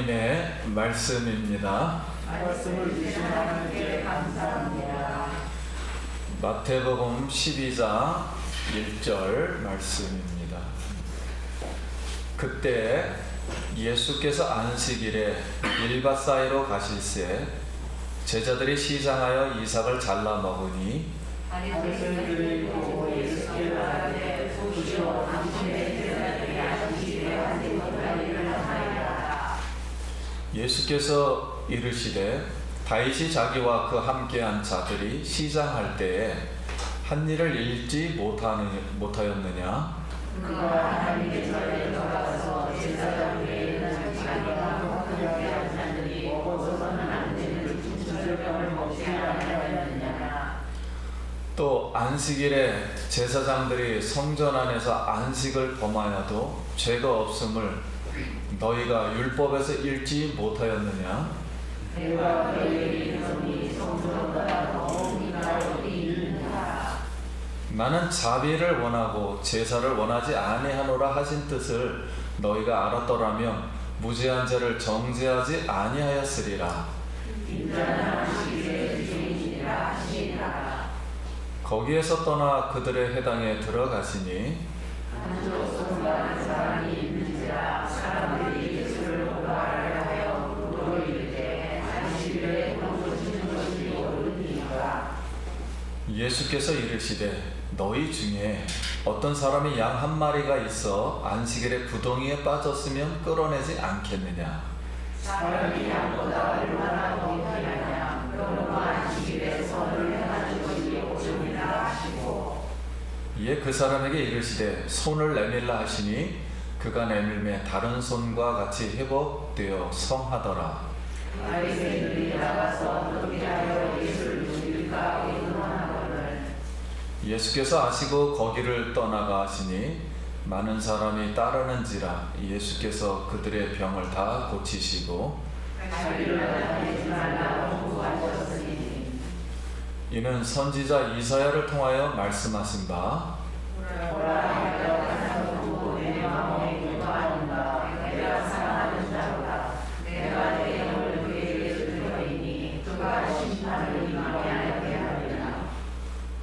하나님의 말씀입니다. 말씀을 주신 하나님께 감사합니다. 마태복음 12장 1절 말씀입니다. 그때 예수께서 안식일에 밀밭 사이로 가실새 제자들이 시장하여 이삭을 잘라 먹으니 바리새인들이 보고 예수께 말하되 보시오 당신의 제자들이 안식일에 하는 것을 일어나나이다. 예수께서 이르시되 다윗이 자기와 그 함께한 자들이 시장할 때에 한 일을 읽지 못하였느냐? 그가 하나님의 전에 돌아가서 제사장에게 있는 자기와 함께한 자들이 먹어서는 안 되는 진설병을 먹지 아니하였느냐. 또 안식일에 제사장들이 성전 안에서 안식을 범하여도 죄가 없음을 너희가 율법에서 읽지 못하였느냐? 내가 너희에게 이르노니 성전보다 더 민감하게 읽는다. 나는 자비를 원하고 제사를 원하지 아니하노라 하신 뜻을 너희가 알았더라면 무죄한 자를 정죄하지 아니하였으리라. 인자는 안식일의 주인이라 하시니라. 거기에서 떠나 그들의 회당에 들어가시니 한쪽 손가락 사람이 있는지라 사람들이 예수를 보고 알아야 하여 물어 이르되 안식일에 돌보시는 것이 옳으니까. 예수께서 이르시되 너희 중에 어떤 사람이 양 한 마리가 있어 안식일에 구덩이에 빠졌으면 끌어내지 않겠느냐? 사람이 양보다 얼마나 더 귀하냐. 그러므로 안식일에 선을 행하는 것이 옳으니라 하시고. 이에 그 사람에게 이르시되 손을 내밀라 하시니 그가 내밀매 다른 손과 같이 회복되어 성하더라. 바리새인들이 나가서 어떻게 하여 예수를 죽일까 의논하거늘. 예수께서 아시고 거기를 떠나가시니 많은 사람이 따르는지라 예수께서 그들의 병을 다 고치시고 자기를 다니지 말라고 구하셨으니. 이는 선지자 이사야를 통하여 말씀하신 바 보라 내가 가서 두고 내 마음에 기뻐하는가. 내가 사랑하는 자로다. 내가 내 영을 그에게 줄 터이니 그가 심판을 임하게 하리라.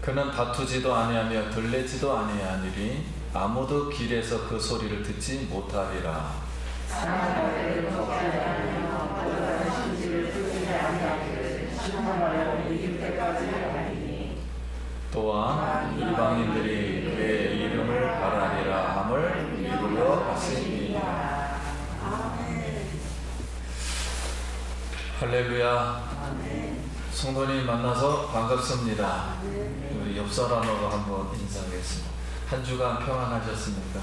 그는 다투지도 아니하며 들레지도 아니하니리 아무도 길에서 그 소리를 듣지 못하리라. 사랑할 때를 먹지 아니하며 보다는 심지를 풀지 아니하기를 심판하여 이길 때까지 하리니. 또한 이방인들이 그의 이름을 바라리라 함을 이루려 하시니라. 할렐루야. 성도님 만나서 반갑습니다. 우리 옆 사람하고 한번 인사하겠습니다. 한 주간 평안하셨습니까?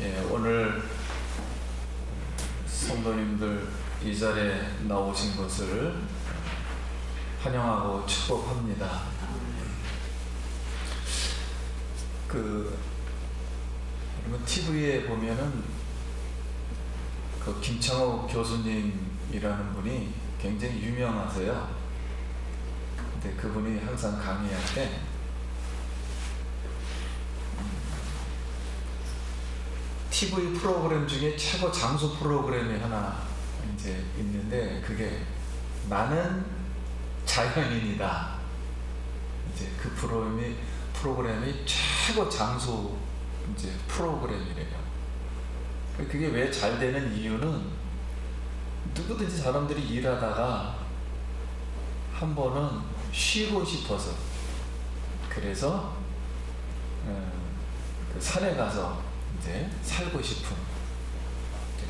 예, 오늘 성도님들 이 자리에 나오신 것을 환영하고 축복합니다. 여러분 TV에 보면은 그 김창호 교수님이라는 분이 굉장히 유명하세요. 근데 그분이 항상 강의할 때 TV 프로그램 중에 최고 장수 프로그램이 하나 이제 있는데 그게 나는 자연인이다. 이제 그 프로그램이 최고 장수 이제 프로그램이래요. 그게 왜 잘 되는 이유는 누구든지 사람들이 일하다가 한 번은 쉬고 싶어서 그래서 그 산에 가서 이제 살고 싶은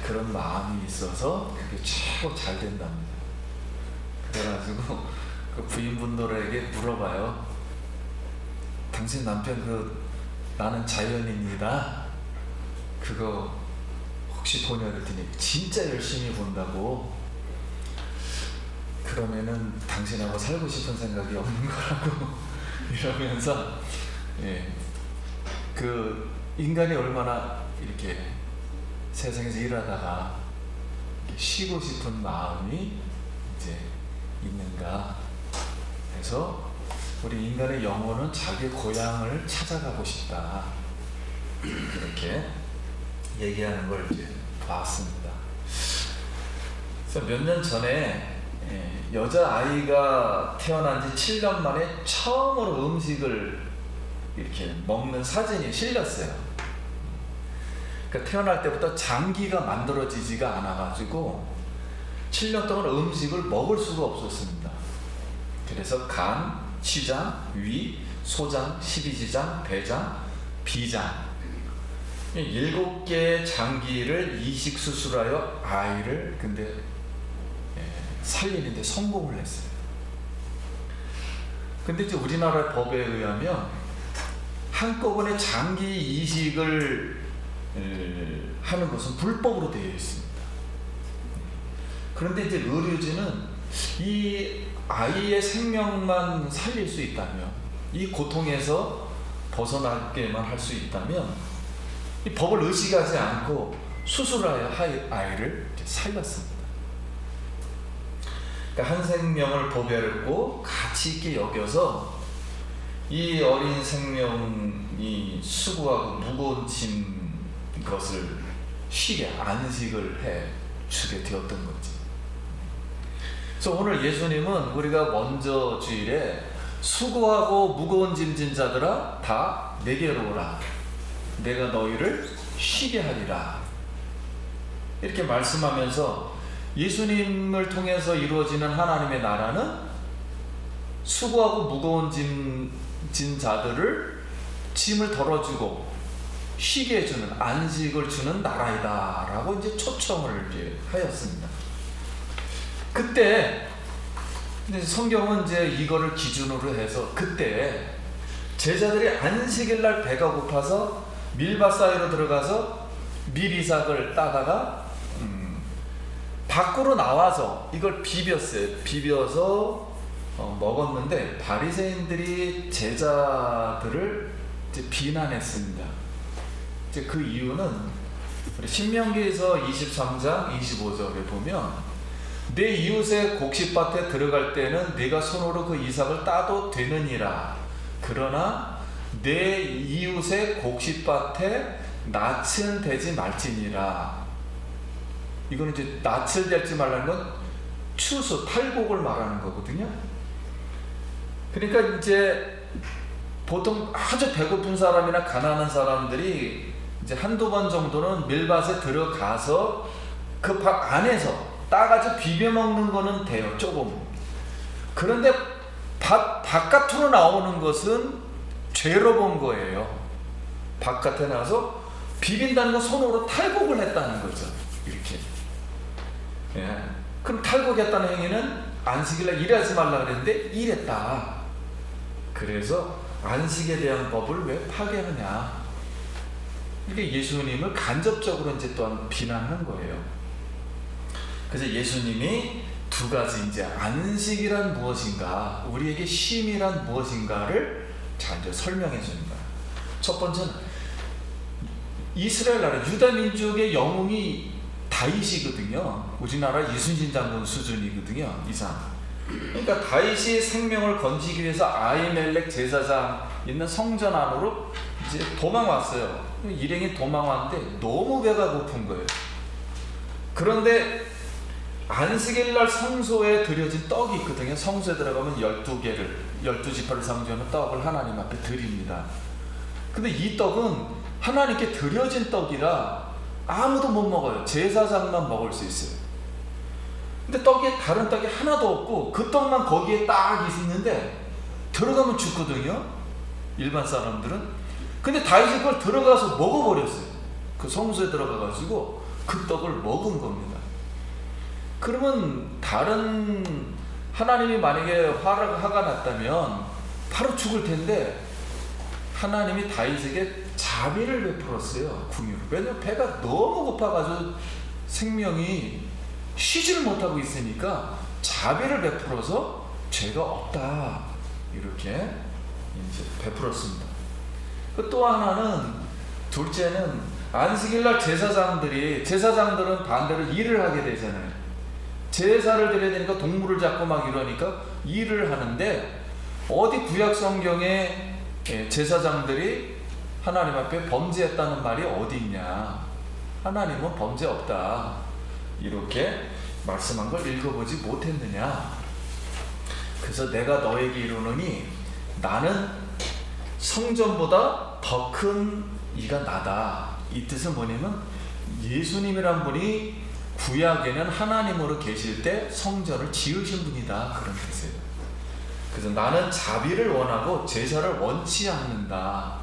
그런 마음이 있어서 그게 최고 잘 된답니다. 그래가지고 그 부인분들에게 물어봐요. 당신 남편 나는 자연인이다. 그거 혹시 보냐 그랬더니 진짜 열심히 본다고. 그러면은 당신하고 살고 싶은 생각이 없는 거라고 이러면서 그 인간이 얼마나 이렇게 세상에서 일하다가 쉬고 싶은 마음이 이제 있는가. 그래서 우리 인간의 영혼은 자기 고향을 찾아가고 싶다. 그렇게 얘기하는 걸 이제 봤습니다. 그래서 몇 년 전에 여자아이가 태어난 지 7년 만에 처음으로 음식을 이렇게 먹는 사진이 실렸어요. 그러니까 태어날 때부터 장기가 만들어지지가 않아가지고 7년 동안 음식을 먹을 수가 없었습니다. 그래서 간, 치장, 위, 소장, 십이지장, 대장, 비장 7개의 장기를 이식 수술하여 아이를 근데 살리는데 성공을 했어요. 근데 이제 우리나라 법에 의하면 한꺼번에 장기 이식을 하는 것은 불법으로 되어 있습니다. 그런데 이제 의료진은 이 아이의 생명만 살릴 수 있다면, 이 고통에서 벗어나게만 할 수 있다면 이 법을 의식하지 않고 수술하여 아이를 살렸습니다. 그러니까 한 생명을 보배롭고 가치 있게 여겨서 이 어린 생명이 수고하고 무거운 짐 것을 쉬게 안식을 해 주게 되었던 거지. 그래서 오늘 예수님은 우리가 먼저 주일에 수고하고 무거운 짐 진 자들아 다 내게로 오라, 내가 너희를 쉬게 하리라, 이렇게 말씀하면서 예수님을 통해서 이루어지는 하나님의 나라는 수고하고 무거운 짐 진 자들을 짐을 덜어주고 쉬게 해주는, 안식을 주는 나라이다 라고 이제 초청을 이제 하였습니다. 그때 성경은 이제 이거를 기준으로 해서 그때 제자들이 안식일 날 배가 고파서 밀밭 사이로 들어가서 밀이삭을 따다가 밖으로 나와서 이걸 비볐어요. 비벼서 먹었는데 바리새인들이 제자들을 이제 비난했습니다. 이제 그 이유는 우리 신명기에서 23장 25절에 보면 내 이웃의 곡식밭에 들어갈 때는 네가 손으로 그 이삭을 따도 되느니라. 그러나 내 이웃의 곡식밭에 낯은 대지 말지니라. 이거는 이제 낯을 대지 말라는 건 추수, 탈곡을 말하는 거거든요. 그러니까 이제 보통 아주 배고픈 사람이나 가난한 사람들이 이제 한두 번 정도는 밀밭에 들어가서 그 밭 안에서 따가지고 비벼 먹는 거는 돼요, 조금. 그런데 바깥으로 나오는 것은 죄로 본 거예요. 바깥에 나와서 비빈다는 건 손으로 탈곡을 했다는 거죠. 이렇게. 예. 그럼 탈곡했다는 행위는 안식일날 일하지 말라 그랬는데 일했다. 그래서 안식에 대한 법을 왜 파괴하냐. 이게 예수님을 간접적으로 이제 또한 비난하는 거예요. 그래서 예수님이 두 가지 이제 안식이란 무엇인가, 우리에게 쉼이란 무엇인가를 잘 이제 설명해 주는 거예요. 첫 번째는 이스라엘 나라 유다 민족의 영웅이 다윗이거든요. 우리나라 이순신 장군 수준이거든요. 이상. 그러니까 다윗이 생명을 건지기 위해서 아히멜렉 제사장 있는 성전 안으로 이제 도망왔어요. 일행이 도망왔는데 너무 배가 고픈 거예요. 그런데 안식일 날 성소에 드려진 떡이 있거든요. 성소에 들어가면 12개를, 12지파를 상징하는 떡을 하나님 앞에 드립니다. 근데 이 떡은 하나님께 드려진 떡이라 아무도 못 먹어요. 제사장만 먹을 수 있어요. 근데 떡에 다른 떡이 하나도 없고 그 떡만 거기에 딱 있는데 들어가면 죽거든요, 일반 사람들은. 근데 다윗이 그걸 들어가서 먹어버렸어요. 그 성소에 들어가가지고 그 떡을 먹은 겁니다. 그러면 다른 하나님이 만약에 화가 났다면 바로 죽을 텐데 하나님이 다윗에게 자비를 베풀었어요. 궁유를. 왜냐면 배가 너무 고파가지고 생명이 쉬지를 못하고 있으니까 자비를 베풀어서 죄가 없다 이렇게 이제 베풀었습니다. 또 하나는, 둘째는 안식일날 제사장들은 반대로 일을 하게 되잖아요. 제사를 드려야 되니까 동물을 잡고 막 이러니까 일을 하는데 어디 구약 성경에 제사장들이 하나님 앞에 범죄했다는 말이 어디 있냐. 하나님은 범죄 없다. 이렇게 말씀한 걸 읽어보지 못했느냐. 그래서 내가 너에게 이르노니 나는 성전보다 더 큰 이가 나다. 이 뜻은 뭐냐면 예수님이란 분이 구약에는 하나님으로 계실 때 성전을 지으신 분이다. 그런 뜻이에요. 그래서 나는 자비를 원하고 제사를 원치 않는다.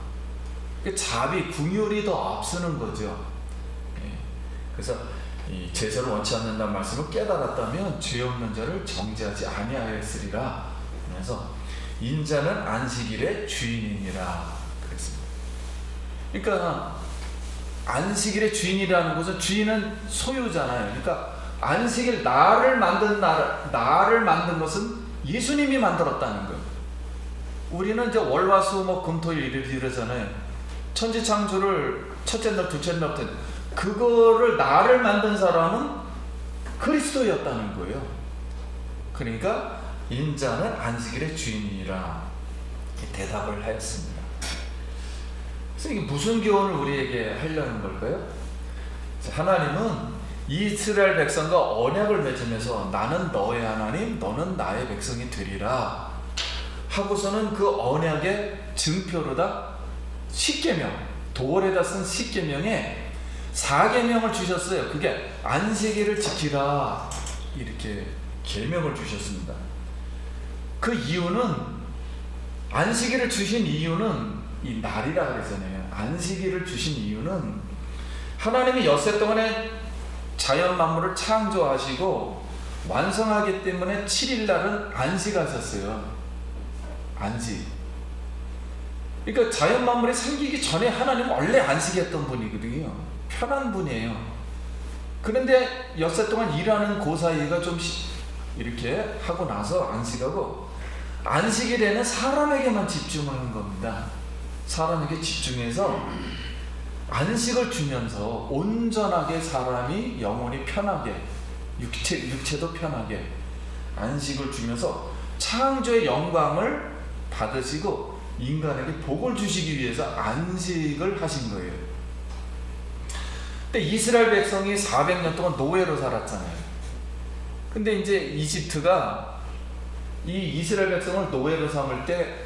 자비, 긍휼이 더 앞서는 거죠. 그래서 이 제사를 원치 않는다는 말씀을 깨달았다면 죄 없는 자를 정죄하지 아니하였으리라. 그래서 인자는 안식일의 주인이니라 그랬습니다. 그러니까 안식일의 주인이라는 것은 주인은 소유잖아요. 그러니까 안식일 나를 만든 것은 예수님이 만들었다는 거예요. 우리는 이제 월화수목 금토일 이러잖아요. 천지창조를 첫째 날, 둘째 날, 그거를 나를 만든 사람은 그리스도였다는 거예요. 그러니까 인자는 안식일의 주인이라 대답을 하였습니다. 그래서 이게 무슨 교훈을 우리에게 하려는 걸까요? 하나님은 이스라엘 백성과 언약을 맺으면서 나는 너의 하나님, 너는 나의 백성이 되리라 하고서는 그 언약의 증표로다 10계명, 돌에다 쓴 10계명에 4계명을 주셨어요. 그게 안식일을 지키라 이렇게 계명을 주셨습니다. 그 이유는 안식일을 주신 이유는 이 날이라 그러잖아요. 안식일을 주신 이유는 하나님이 엿새 동안에 자연 만물을 창조하시고 완성하기 때문에 7일 날은 안식하셨어요. 안식. 그러니까 자연 만물이 생기기 전에 하나님은 원래 안식했던 분이거든요. 편한 분이에요. 그런데 엿새 동안 일하는 그 사이가 좀 이렇게 하고 나서 안식하고, 안식일에는 사람에게만 집중을 한 겁니다. 사람에게 집중해서 안식을 주면서 온전하게 사람이 영혼이 편하게, 육체도 편하게 안식을 주면서 창조의 영광을 받으시고 인간에게 복을 주시기 위해서 안식을 하신 거예요. 근데 이스라엘 백성이 400년 동안 노예로 살았잖아요. 근데 이제 이집트가 이 이스라엘 백성을 노예로 삼을 때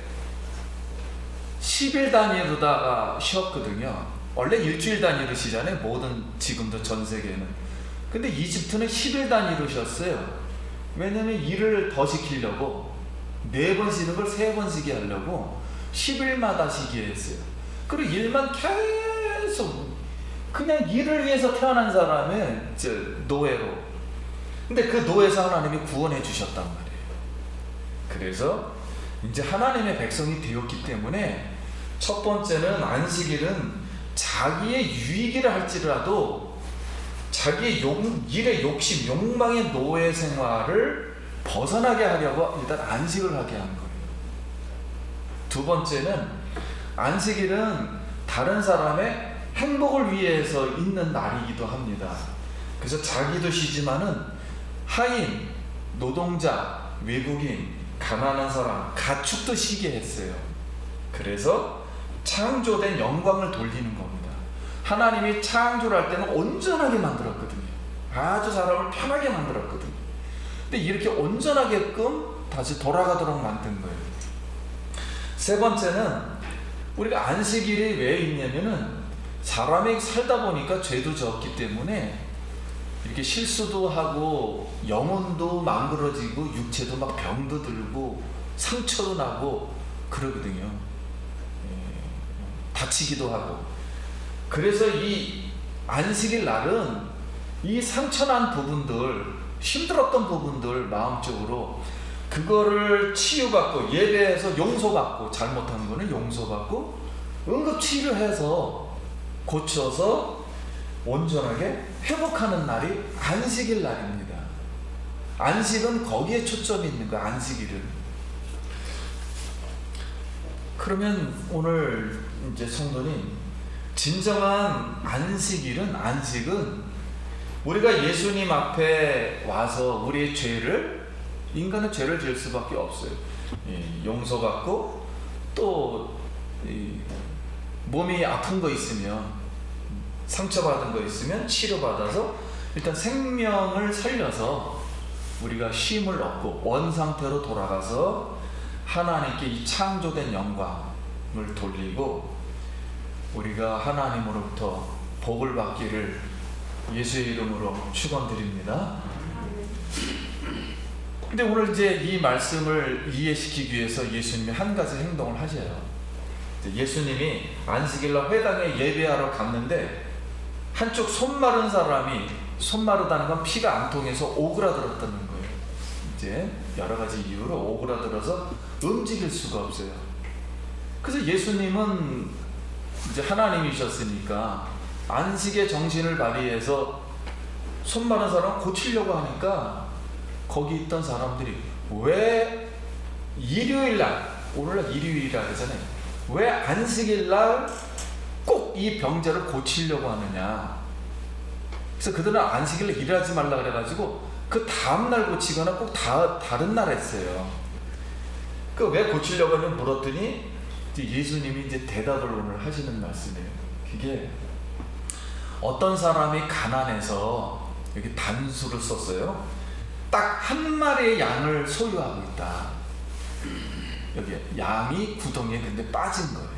10일 단위로다가 쉬었거든요. 원래 일주일 단위로 쉬잖아요. 모든 지금도 전 세계는. 근데 이집트는 10일 단위로 쉬었어요. 왜냐면 일을 더 시키려고 4번 쉬는 걸 3번 쉬게 하려고 10일마다 쉬게 했어요. 그리고 일만 계속 그냥 일을 위해서 태어난 사람은 노예로. 근데 그 노예에서 하나님이 구원해 주셨단 말이에요. 그래서 이제 하나님의 백성이 되었기 때문에 첫 번째는 안식일은 자기의 유익이라 할지라도 자기의 일의 욕심, 욕망의 노예 생활을 벗어나게 하려고 일단 안식을 하게 한 거예요. 두 번째는 안식일은 다른 사람의 행복을 위해서 있는 날이기도 합니다. 그래서 자기도 쉬지만은 하인, 노동자, 외국인, 가난한 사람, 가축도 쉬게 했어요. 그래서 창조된 영광을 돌리는 겁니다. 하나님이 창조를 할 때는 온전하게 만들었거든요. 아주 사람을 편하게 만들었거든요. 근데 이렇게 온전하게끔 다시 돌아가도록 만든 거예요. 세 번째는 우리가 안식일이 왜 있냐면은 사람이 살다 보니까 죄도 졌기 때문에 이렇게 실수도 하고 영혼도 망그러지고 육체도 막 병도 들고 상처도 나고 그러거든요. 다치기도 하고. 그래서 이 안식일 날은 이 상처난 부분들, 힘들었던 부분들 마음적으로 그거를 치유받고 예배해서 용서받고, 잘못한 거는 용서받고 응급치료해서 고쳐서 온전하게 회복하는 날이 안식일 날입니다. 안식은 거기에 초점이 있는 거야. 안식일은. 그러면 오늘 이제 성도님, 진정한 안식은 우리가 예수님 앞에 와서 우리의 죄를, 인간은 죄를 지을 수밖에 없어요. 용서받고 또 몸이 아픈 거 있으면 상처받은 거 있으면 치료받아서 일단 생명을 살려서 우리가 쉼을 얻고 원상태로 돌아가서 하나님께 이 창조된 영광을 돌리고 우리가 하나님으로부터 복을 받기를 예수의 이름으로 축원드립니다. 근데 오늘 이제 이 말씀을 이해시키기 위해서 예수님이 한 가지 행동을 하셔요. 예수님이 안식일날 회당에 예배하러 갔는데 한쪽 손 마른 사람이, 손 마르다는 건 피가 안 통해서 오그라들었다는 거예요. 이제 여러 가지 이유로 오그라들어서 움직일 수가 없어요. 그래서 예수님은 이제 하나님이셨으니까 안식의 정신을 발휘해서 손 마른 사람 고치려고 하니까 거기 있던 사람들이 왜 일요일날, 오늘날 일요일이라 그러잖아요. 왜 안식일날 꼭 이 병자를 고치려고 하느냐. 그래서 그들은 안식일날 일하지 말라 그래가지고 그 다음날 고치거나 꼭 다른 날 했어요. 그 왜 고치려고 하냐 물었더니 이제 예수님이 이제 대답을 오늘 하시는 말씀이에요. 그게 어떤 사람이 가난해서 여기 단수를 썼어요. 딱 한 마리의 양을 소유하고 있다. 여기 양이 구덩이에 근데 빠진 거예요.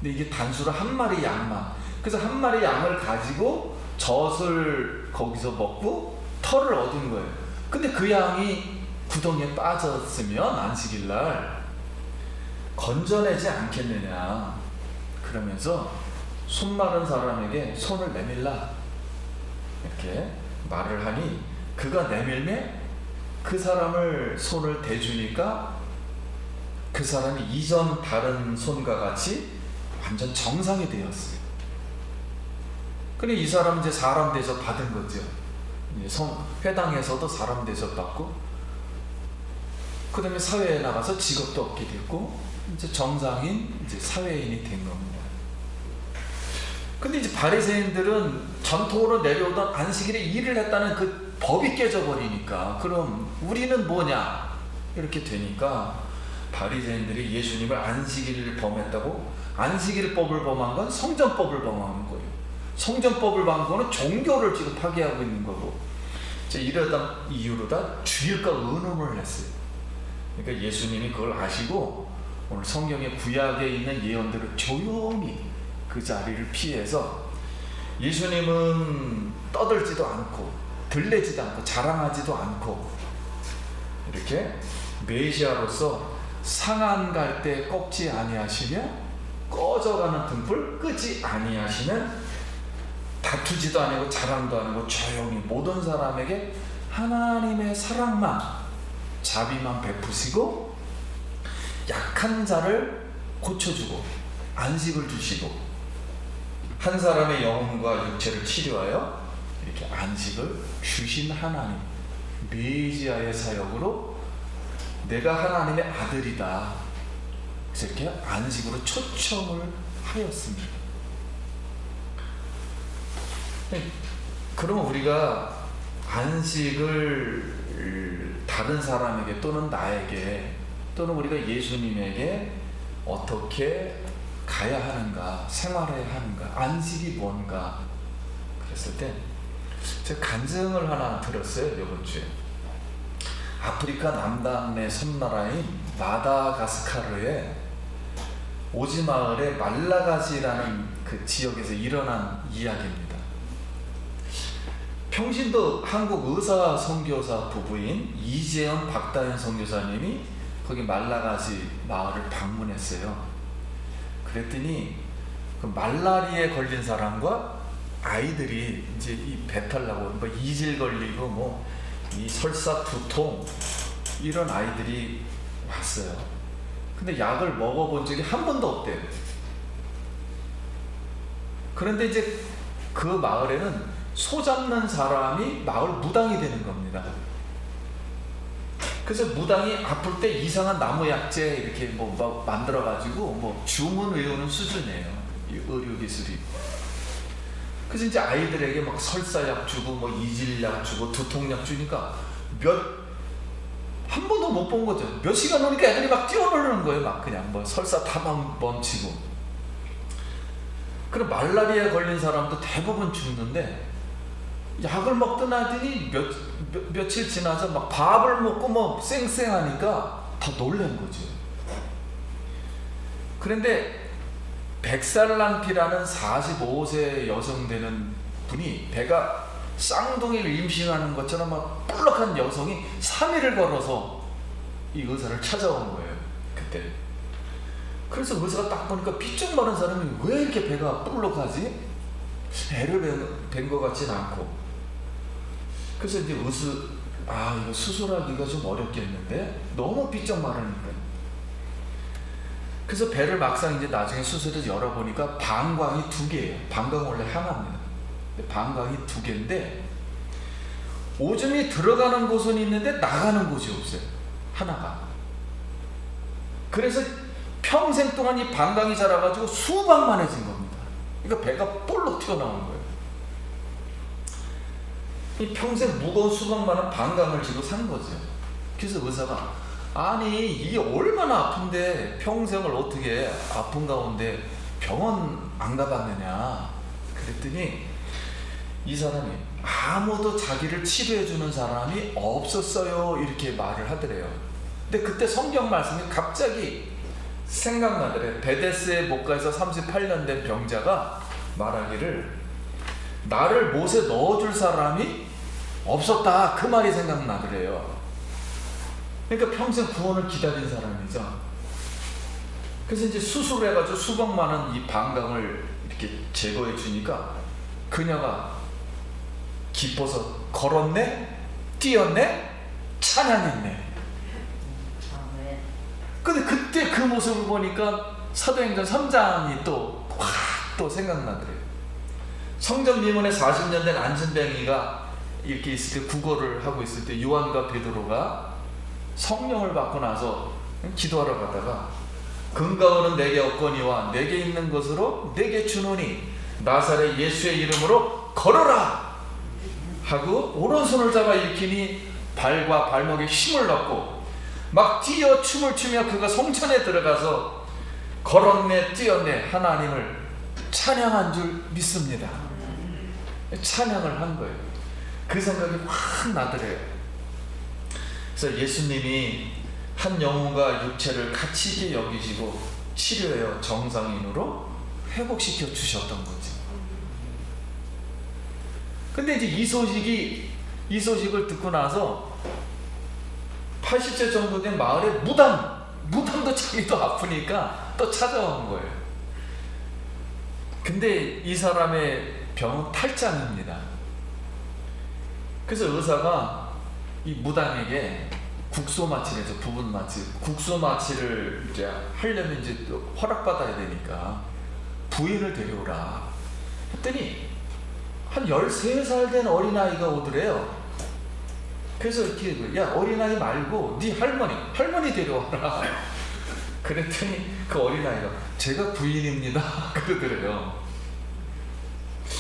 근데 이게 단수로 한 마리 양만. 그래서 한 마리 양을 가지고 젖을 거기서 먹고 털을 얻은 거예요. 근데 그 양이 구덩이에 빠졌으면 안식일날 건져내지 않겠느냐. 그러면서 손 마른 사람에게 손을 내밀라 이렇게 말을 하니 그가 내밀매 그 사람을 손을 대주니까 그 사람이 이전 다른 손과 같이 완전 정상이 되었어요. 근데 이 사람은 이제 사람 대접 받은 거죠. 회당에서도 사람 대접 받고 그 다음에 사회에 나가서 직업도 얻게 됐고 이제 정상인 이제 사회인이 된 겁니다. 근데 이제 바리새인들은 전통으로 내려오던 안식일에 일을 했다는 그 법이 깨져버리니까 그럼 우리는 뭐냐 이렇게 되니까 바리새인들이 예수님을 안식일을 범했다고. 안식일법을 범한 건 성전법을 범한 거예요. 성전법을 범한 거는 종교를 지금 파괴하고 있는 거고. 이러다 이유로 다 죽일까 의논을 했어요. 그러니까 예수님이 그걸 아시고 오늘 성경의 구약에 있는 예언들을 조용히 그 자리를 피해서 예수님은 떠들지도 않고 들레지도 않고 자랑하지도 않고 이렇게 메시아로서 상한 갈 때 꺾지 아니하시며 꺼져가는 등불 끄지 아니하시는 다투지도 아니고 자랑도 아니고 조용히 모든 사람에게 하나님의 사랑만 자비만 베푸시고 약한 자를 고쳐주고 안식을 주시고 한 사람의 영혼과 육체를 치료하여 이렇게 안식을 주신 하나님 메시아의 사역으로 내가 하나님의 아들이다. 그래서 이렇게 안식으로 초청을 하였습니다. 그러면 우리가 안식을 다른 사람에게 또는 나에게 또는 우리가 예수님에게 어떻게 가야 하는가, 생활해야 하는가, 안식이 뭔가 그랬을 때 제가 간증을 하나 들었어요. 이번 주에 아프리카 남단의 섬나라인 마다가스카르의 오지마을의 말라가시라는 그 지역에서 일어난 이야기입니다. 평신도 한국 의사 선교사 부부인 이재현 박다현 선교사님이 거기 말라가시 마을을 방문했어요. 그랬더니 그 말라리에 걸린 사람과 아이들이 이제 이 배탈 나고 뭐 이질 걸리고 뭐 이 설사 두통 이런 아이들이 왔어요. 근데 약을 먹어본 적이 한 번도 없대요. 그런데 이제 그 마을에는 소 잡는 사람이 마을 무당이 되는 겁니다. 그래서 무당이 아플 때 이상한 나무 약재 이렇게 뭐 만들어 가지고 뭐 주문 외우는 수준이에요. 이 의료 기술이. 그래서 이제 아이들에게 막 설사약 주고 뭐 이질약 주고 두통약 주니까 한 번도 못 본 거죠. 몇 시간 오니까 애들이 막 뛰어놀는 거예요. 막 그냥 뭐 설사 다 멈추고. 그럼 말라리아에 걸린 사람도 대부분 죽는데 약을 먹던 아들이 며칠 지나서 막 밥을 먹고 뭐 쌩쌩하니까 다 놀란 거죠. 그런데 백살란피라는 45세 여성 되는 분이 배가 쌍둥이를 임신하는 것처럼 막 뿔럭한 여성이 3일을 걸어서 이 의사를 찾아온 거예요. 그때. 그래서 의사가 딱 보니까 삐쩍 마른 사람이 왜 이렇게 배가 뿔럭하지? 애를 뵌 것 같진 않고. 그래서 이제 이거 수술하기가 좀 어렵겠는데 너무 삐쩍 마르니까. 그래서 배를 막상 이제 나중에 수술해서 열어보니까 방광이 2개예요. 방광 원래 향합니다. 방광이 2개인데 오줌이 들어가는 곳은 있는데 나가는 곳이 없어요. 하나가. 그래서 평생 동안 이 방광이 자라가지고 수박만해진 겁니다. 그러니까 배가 볼록 튀어나온 거예요. 이 평생 무거운 수박만한 방광을 쥐고 산 거죠. 그래서 의사가 아니 이게 얼마나 아픈데 평생을 어떻게 아픈 가운데 병원 안 가봤느냐 그랬더니 이 사람이 아무도 자기를 치료해주는 사람이 없었어요 이렇게 말을 하더래요. 근데 그때 성경 말씀이 갑자기 생각나더래. 베데스에 못 가서 38년 된 병자가 말하기를 나를 못에 넣어줄 사람이 없었다 그 말이 생각나더래요. 그러니까 평생 구원을 기다린 사람이죠. 그래서 이제 수술을 해가지고 수박 많은 이 방광을 이렇게 제거해 주니까 그녀가 기뻐서 걸었네, 뛰었네, 찬양했네. 근데 그때 그 모습을 보니까 사도행전 3장이 또 생각나더래요. 성전 미문에 40년 된 안진뱅이가 이렇게 있을 때 구걸을 하고 있을 때 요한과 베드로가 성령을 받고 나서 기도하러 가다가 근가오는 내게 없거니와 내게 있는 것으로 내게 주노니 나사렛 예수의 이름으로 걸어라 하고 오른손을 잡아 일으키니 발과 발목에 힘을 넣고 막 뛰어 춤을 추며 그가 성전에 들어가서 걸었네 뛰었네 하나님을 찬양한 줄 믿습니다. 찬양을 한 거예요. 그 생각이 확 나더래요. 그래서 예수님이 한 영혼과 육체를 가치있게 여기시고 치료하여 정상인으로 회복시켜 주셨던 거죠. 근데 이제 이 소식을 듣고 나서 80세 정도 된 마을에 무당도 자기도 아프니까 또 찾아온 거예요. 근데 이 사람의 병은 탈장입니다. 그래서 의사가 이 무당에게 국소마취래죠. 부분마취. 국소마취를 이제 하려면 이제 허락받아야 되니까 부인을 데려오라 했더니 한 13살 된 어린아이가 오더래요. 그래서 이렇게 야 어린아이 말고 네 할머니 데려와라 그랬더니 그 어린아이가 제가 부인입니다 그러더래요.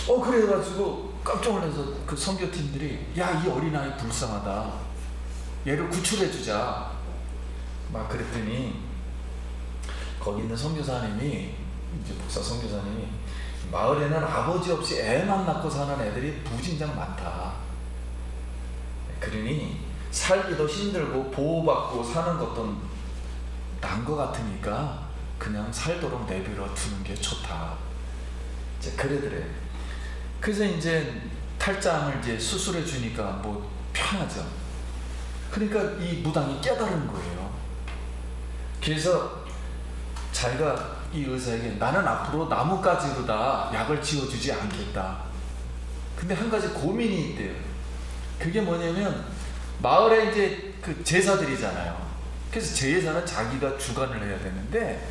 그래가지고 깜짝 놀라서 그 선교팀들이 야 이 어린아이 불쌍하다 얘를 구출해주자 막 그랬더니 거기 있는 선교사님이 이제 목사 선교사님이 마을에는 아버지 없이 애만 낳고 사는 애들이 무진장 많다. 그러니 살기도 힘들고 보호받고 사는 것도 난 것 같으니까 그냥 살도록 내버려 두는 게 좋다. 이제 그러더래. 그래서 이제 탈장을 이제 수술해 주니까 뭐 편하죠. 그러니까 이 무당이 깨달은 거예요. 그래서 자기가 이 의사에게 나는 앞으로 나뭇가지로 다 약을 지어주지 않겠다. 근데 한 가지 고민이 있대요. 그게 뭐냐면 마을에 이제 그 제사들이잖아요. 그래서 제사는 자기가 주관을 해야 되는데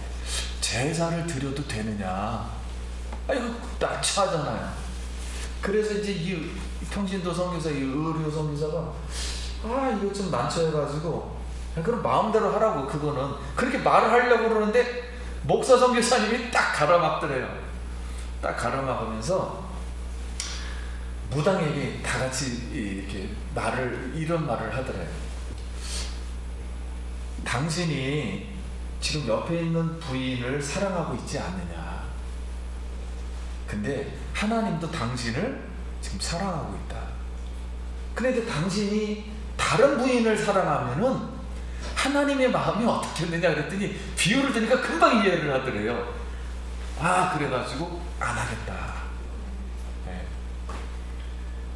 제사를 드려도 되느냐? 이거 나차잖아요. 그래서 이제 이 평신도 선교사, 이 의료 선교사가 이거 좀 난처해가지고 그럼 마음대로 하라고 그거는 그렇게 말을 하려고 그러는데 목사 선교사님이 딱 가로막더래요. 딱 가로막으면서 무당에게 다 같이 이렇게 이런 말을 하더래요. 당신이 지금 옆에 있는 부인을 사랑하고 있지 않느냐? 근데 하나님도 당신을 지금 사랑하고 있다. 그런데 당신이 다른 부인을 사랑하면은 하나님의 마음이 어떻게 되냐 그랬더니 비유를 드니까 금방 이해를 하더래요. 아, 그래가지고 안 하겠다. 네.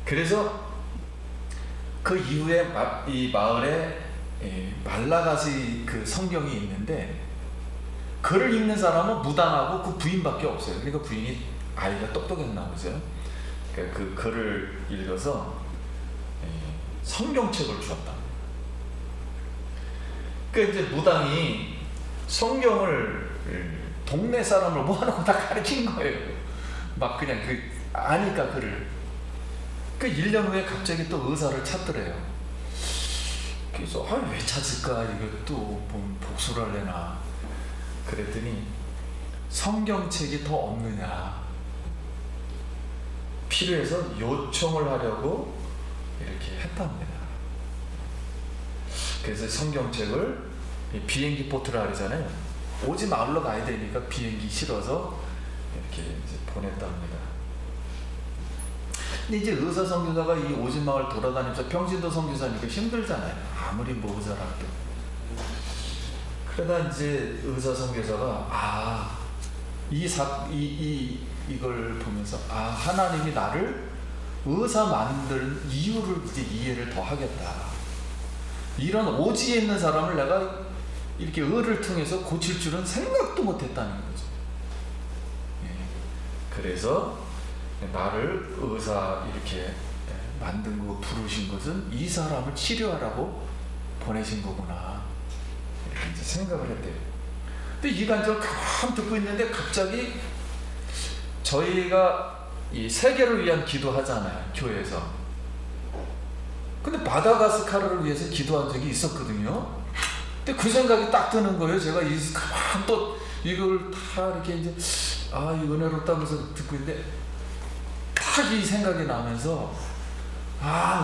그래서 그 이후에 이 마을에 말라가시 그 성경이 있는데, 글을 읽는 사람은 무당하고 그 부인밖에 없어요. 그러니까 부인이 아이가 똑똑했나 보죠. 그러니까 그 글을 읽어서 성경책을 주었다. 그러니까 이제 무당이 성경을 동네 사람을 모아놓고 다 가르친 거예요. 막 그냥 그 아니까 글을. 그 1년 후에 갑자기 또 의사를 찾더래요. 그래서 왜 찾을까? 이거 또 뭐 복수를 할래나? 그랬더니 성경책이 더 없느냐, 필요해서 요청을 하려고 이렇게 했답니다. 그래서 성경책을 비행기 포트라 그러잖아요. 오지 마을로 가야 되니까 비행기 실어서 이렇게 이제 보냈답니다. 근데 이제 의사 선교사가 이 오지 마을 돌아다니면서 평신도 선교사니까 힘들잖아요. 아무리 뭐 의사라도. 그러다 이제 의사 선교사가 이걸 보면서 하나님이 나를 의사 만든 이유를 이제 이해를 더 하겠다. 이런 오지에 있는 사람을 내가 이렇게 의를 통해서 고칠 줄은 생각도 못했다는 거죠. 그래서 나를 의사 이렇게 만든 거 부르신 것은 이 사람을 치료하라고 보내신 거구나, 이렇게 이제 생각을 했대요. 근데 이 간증을 가만 듣고 있는데 갑자기 저희가 이 세계를 위한 기도하잖아요, 교회에서. 근데 마다가스카르를 위해서 기도한 적이 있었거든요. 근데 그 생각이 딱 드는 거예요. 제가 가만 또 이걸 다 이렇게 이제 이 은혜롭다면서 듣고 있는데 딱 이 생각이 나면서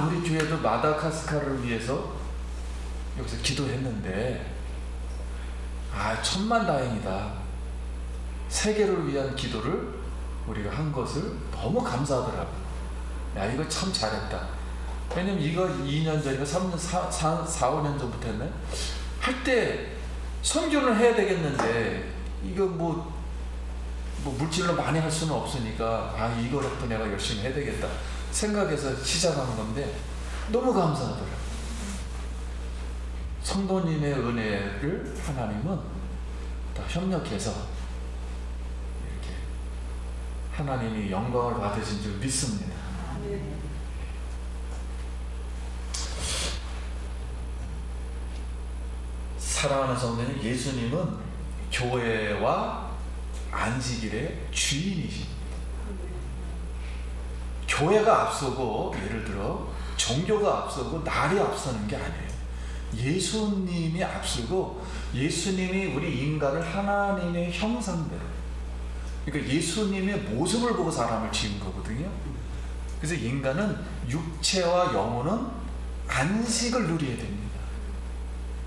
우리 교회도 마다가스카르를 위해서 여기서 기도했는데 천만다행이다. 세계를 위한 기도를 우리가 한 것을 너무 감사하더라고요. 이거 참 잘했다. 왜냐면 이거 2년 전인가 3년, 4, 5년 전부터 했네? 할 때 선교를 해야 되겠는데 이거 뭐 물질로 많이 할 수는 없으니까 이거라도 내가 열심히 해야 되겠다 생각해서 시작한 건데 너무 감사하더라고요. 성도님의 은혜를 하나님은 다 협력해서 이렇게 하나님이 영광을 받으신 줄 믿습니다. 사랑하는 성도님, 예수님은 교회와 안식일의 주인이십니다. 교회가 앞서고, 예를 들어 종교가 앞서고 날이 앞서는 게 아니에요. 예수님이 앞서고, 예수님이 우리 인간을 하나님의 형상대로, 그러니까 예수님의 모습을 보고 사람을 지은 거거든요. 그래서 인간은 육체와 영혼은 안식을 누려야 됩니다.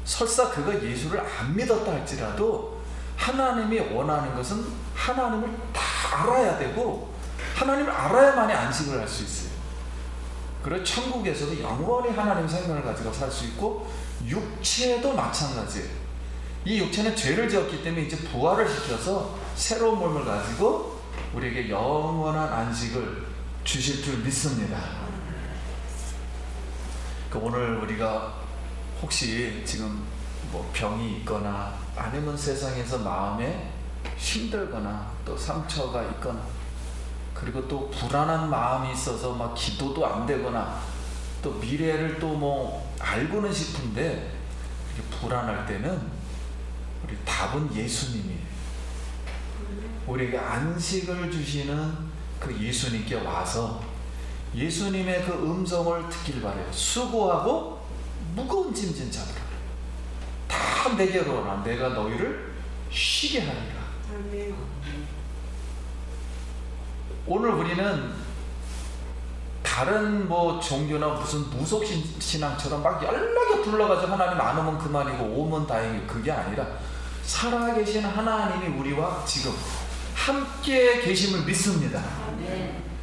설사 그가 예수를 안 믿었다 할지라도 하나님이 원하는 것은 하나님을 다 알아야 되고, 하나님을 알아야만이 안식을 할 수 있어요. 그래서 천국에서도 영원히 하나님의 생명을 가지고 살 수 있고, 육체도 마찬가지예요. 이 육체는 죄를 지었기 때문에 이제 부활을 시켜서 새로운 몸을 가지고 우리에게 영원한 안식을 주실 줄 믿습니다. 오늘 우리가 혹시 지금 병이 있거나 아니면 세상에서 마음에 힘들거나 또 상처가 있거나, 그리고 또 불안한 마음이 있어서 막 기도도 안 되거나, 또 미래를 또 알고는 싶은데 이렇게 불안할 때는 우리 답은 예수님이에요. 우리에게 안식을 주시는 그 예수님께 와서 예수님의 그 음성을 듣길 바래요. 수고하고 무거운 짐진 자들아, 다 내게로 오라. 내가 너희를 쉬게 하리라. 아멘. 오늘 우리는 다른 종교나 무슨 무속신앙처럼 막 연락에 불러가지고 하나님 안 오면 그만이고 오면 다행이고, 그게 아니라 살아계신 하나님이 우리와 지금 함께 계심을 믿습니다.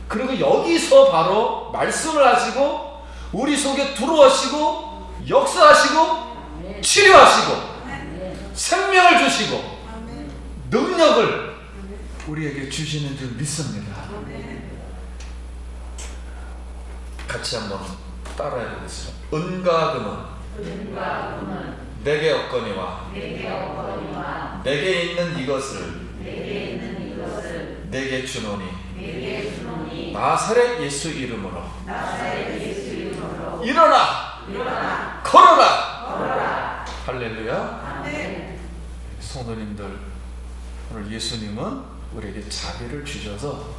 그리고 여기서 바로 말씀을 하시고 우리 속에 들어오시고 역사하시고 치료하시고 생명을 주시고 능력을 우리에게 주시는 줄 믿습니다. 같이 한번 따라해 보겠습니다. 은과 금은 내게 없거니와 내게 있는 이것을 내게 주노니 나사렛 예수 이름으로 일어나 걸어라. 할렐루야. 성도님들, 오늘 예수님은 우리에게 자비를 주셔서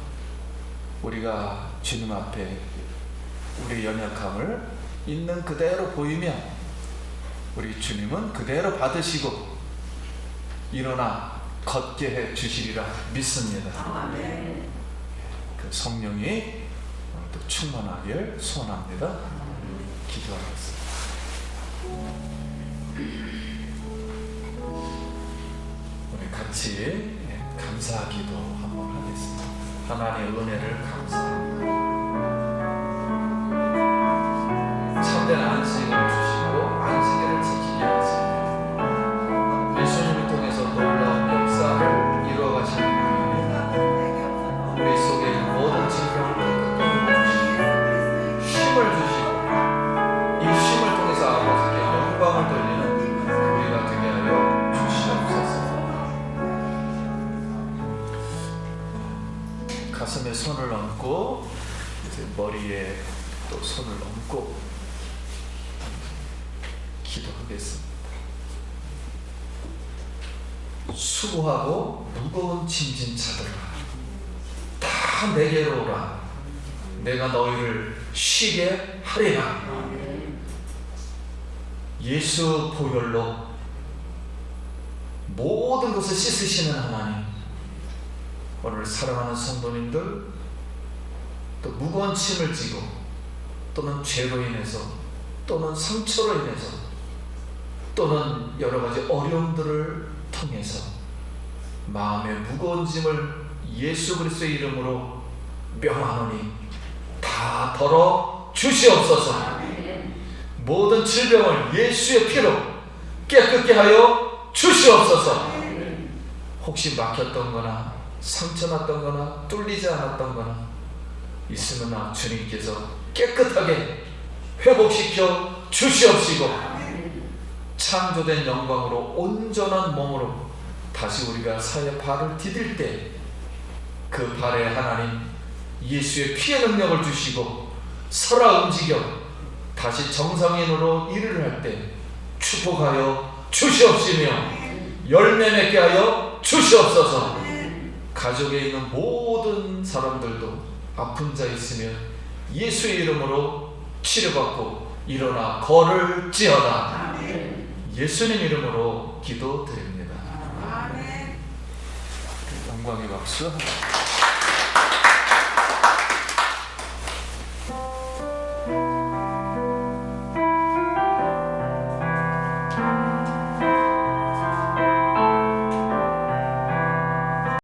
우리가 주님 앞에 우리의 연약함을 있는 그대로 보이면 우리 주님은 그대로 받으시고 일어나 걷게 해 주시리라 믿습니다. 그 성령이 오늘도 충만하길 소원합니다. 기도하겠습니다. 우리 같이 감사 기도 한번 하겠습니다. 하나님의 은혜를 감사합니다. 참된 안식을 주시고 안식일을 지키게 하시며 예수님을 통해서 놀라운 역사를 이루어 가시는 하나님, 우리 속에 있는 모든 질병을 끝까지 주시고 쉼을 주시고 이 쉼을 통해서 아버지께 영광을 돌리는 우리가 되게 하여 주시옵소서. 가슴에 손을 얹고 이제 머리에 또 손을 얹고 기도하겠습니다. 수고하고 무거운 짐진 자들아, 다 내게로 오라. 내가 너희를 쉬게 하리라. 예수 보혈로 모든 것을 씻으시는 하나님, 오늘 사랑하는 성도님들, 또 무거운 짐을 지고 또는 죄로 인해서 또는 상처로 인해서 또는 여러 가지 어려움들을 통해서 마음의 무거운 짐을 예수 그리스도의 이름으로 명하노니 다 덜어 주시옵소서. 모든 질병을 예수의 피로 깨끗게 하여 주시옵소서. 혹시 막혔던 거나 상처났던 거나 뚫리지 않았던 거나 있으면 주님께서 깨끗하게 회복시켜 주시옵시고 창조된 영광으로 온전한 몸으로 다시 우리가 사회 발을 디딜 때 그 발에 하나님 예수의 피의 능력을 주시고 살아 움직여 다시 정상인으로 일을 할 때 축복하여 주시옵시며 열매 맺게 하여 주시옵소서. 가족에 있는 모든 사람들도 아픈 자 있으면 예수의 이름으로 치료받고 일어나 걸을지어다. 예수님 이름으로 기도드립니다. 영광의 박수.